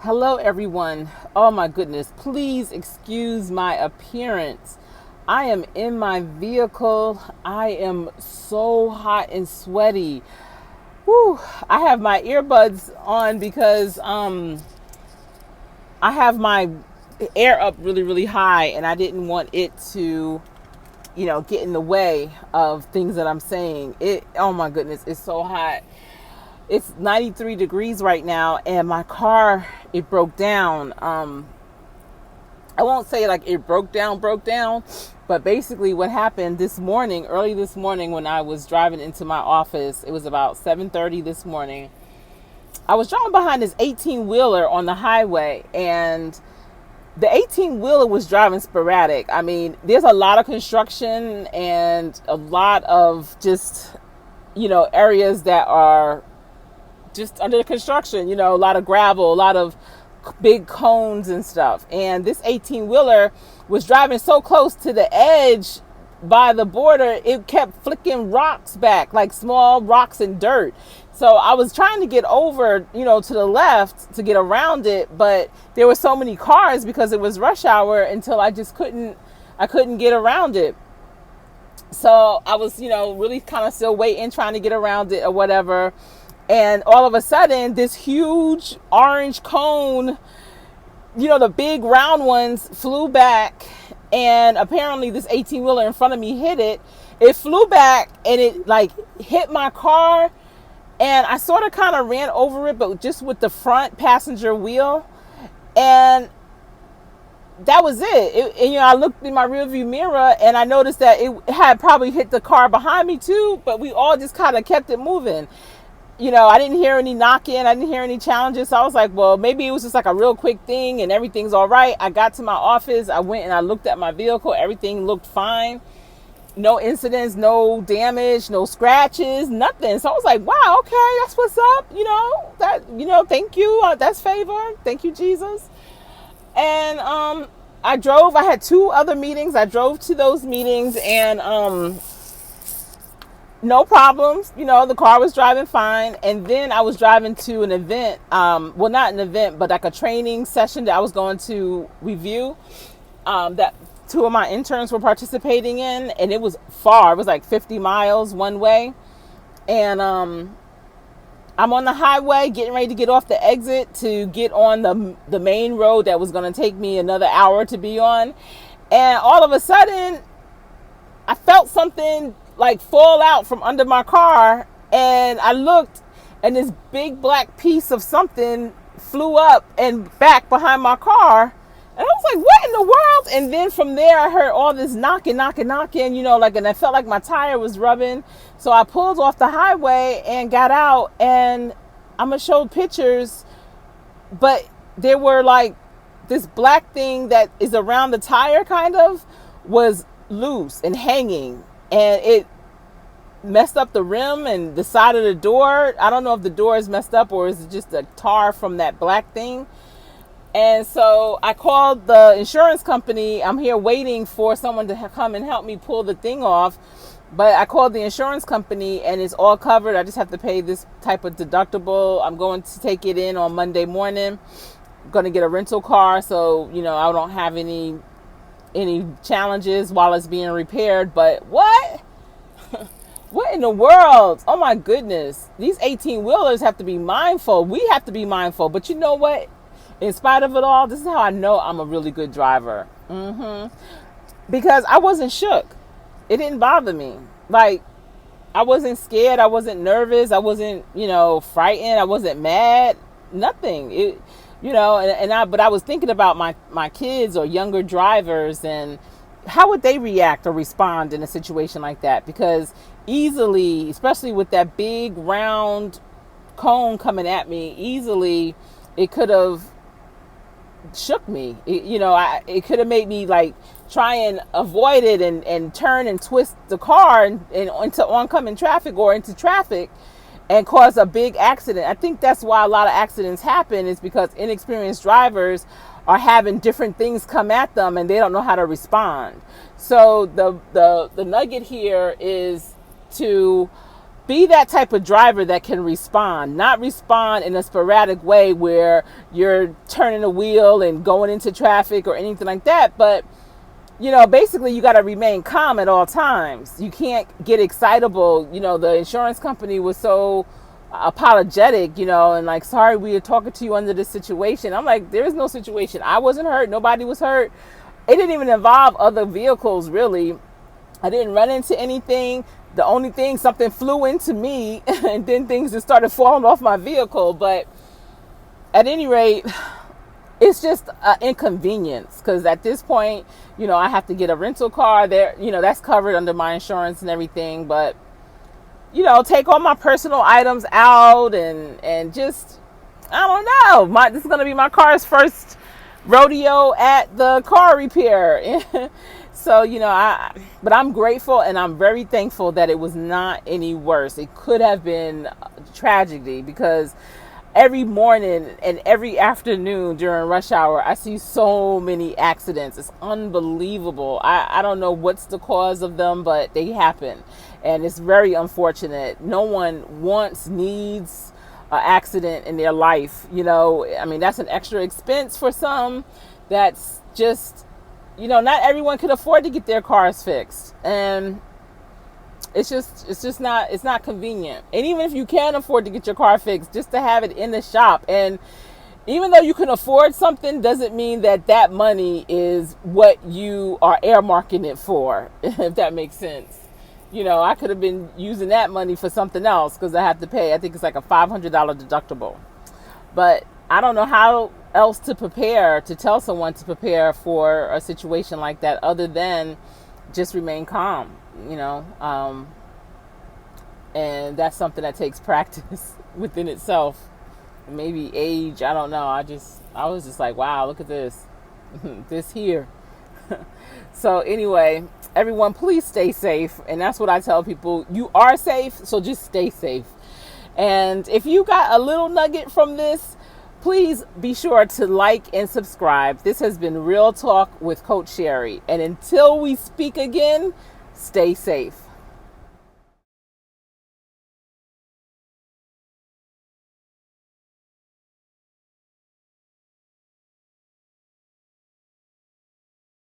Hello, everyone. Oh my goodness. Please excuse my appearance. I am in my vehicle. I am so hot and sweaty. Whew. I have my earbuds on because I have my air up really, really high, and I didn't want it to, get in the way of things that I'm saying. Oh my goodness, it's so hot. It's 93 degrees right now, and my car, it broke down. I won't say like it broke down, but basically what happened this morning, early this morning, when I was driving into my office, it was about 7:30 this morning. I was driving behind this 18-wheeler on the highway, and the 18-wheeler was driving sporadic. I mean, there's a lot of construction and a lot of just, areas that are just under construction, a lot of gravel, a lot of big cones and stuff. And this 18 wheeler was driving so close to the edge by the border, it kept flicking rocks back, like small rocks and dirt. So I was trying to get over, to the left to get around it, but there were so many cars because it was rush hour until I couldn't get around it. So I was, really kind of still waiting, trying to get around it or whatever. And all of a sudden, this huge orange cone, the big round ones, flew back. And apparently this 18-wheeler in front of me hit it. It flew back and it like hit my car. And I sort of kind of ran over it, but just with the front passenger wheel. And that was it. I looked in my rearview mirror and I noticed that it had probably hit the car behind me too, but we all just kind of kept it moving. I didn't hear any knocking. I didn't hear any challenges. So I was like, well, maybe it was just like a real quick thing and everything's all right. I got to my office. I went and I looked at my vehicle. Everything looked fine. No incidents, no damage, no scratches, nothing. So I was like, wow, okay, that's what's up. Thank you. That's favor. Thank you, Jesus. And I had two other meetings. I drove to those meetings and no problems. The car was driving fine. And then I was driving to an event. Well, not an event, but like a training session that I was going to review, that two of my interns were participating in. And it was far. It was like 50 miles one way. And I'm on the highway getting ready to get off the exit to get on the main road that was going to take me another hour to be on. And all of a sudden, I felt something like fall out from under my car, and I looked and this big black piece of something flew up and back behind my car, and I was like, what in the world? And then from there I heard all this knocking, and I felt like my tire was rubbing. So I pulled off the highway and got out, and I'm gonna show pictures, but there were like this black thing that is around the tire kind of was loose and hanging, and it messed up the rim and the side of the door. I don't know if the door is messed up or is it just the tar from that black thing. And so I called the insurance company. I'm here waiting for someone to come and help me pull the thing off. But I called the insurance company and it's all covered. I just have to pay this type of deductible. I'm going to take it in on Monday morning. I'm going to get a rental car, so I don't have any challenges while it's being repaired. But what? What in the world? Oh my goodness. These 18 wheelers have to be mindful. We have to be mindful. But you know what? In spite of it all, this is how I know I'm a really good driver. Because I wasn't shook. It didn't bother me. Like, I wasn't scared. I wasn't nervous. I wasn't, frightened. I wasn't mad. Nothing. But I was thinking about my kids or younger drivers, and how would they react or respond in a situation like that? Because easily, especially with that big round cone coming at me, easily it could have shook me. It could have made me like try and avoid it and turn and twist the car and into oncoming traffic or into traffic and cause a big accident. I think that's why a lot of accidents happen, is because inexperienced drivers are having different things come at them and they don't know how to respond. So the nugget here is to be that type of driver that can respond, not respond in a sporadic way where you're turning the wheel and going into traffic or anything like that. But, basically you got to remain calm at all times. You can't get excitable. The insurance company was so apologetic, and like, sorry, we are talking to you under this situation. I'm like, there is no situation. I wasn't hurt. Nobody was hurt. It didn't even involve other vehicles, really. I didn't run into anything. The only thing, something flew into me and then things just started falling off my vehicle. But at any rate, it's just an inconvenience because at this point, I have to get a rental car there. That's covered under my insurance and everything. But, take all my personal items out and just, I don't know. This is going to be my car's first rodeo at the car repair. So, but I'm grateful and I'm very thankful that it was not any worse. It could have been a tragedy because every morning and every afternoon during rush hour, I see so many accidents. It's unbelievable. I don't know what's the cause of them, but they happen. And it's very unfortunate. No one needs an accident in their life. That's an extra expense for some. That's just, not everyone can afford to get their cars fixed. And it's not convenient. And even if you can afford to get your car fixed, just to have it in the shop. And even though you can afford something doesn't mean that money is what you are earmarking it for, if that makes sense. I could have been using that money for something else because I have to pay, I think it's like a $500 deductible. But I don't know how else to tell someone to prepare for a situation like that other than just remain calm, and that's something that takes practice within itself. Maybe age, I don't know. I was just like, wow, look at this, this here. So anyway, everyone, please stay safe. And that's what I tell people. You are safe, so just stay safe. And if you got a little nugget from this, please be sure to like and subscribe. This has been Real Talk with Coach Sherri. And until we speak again, stay safe.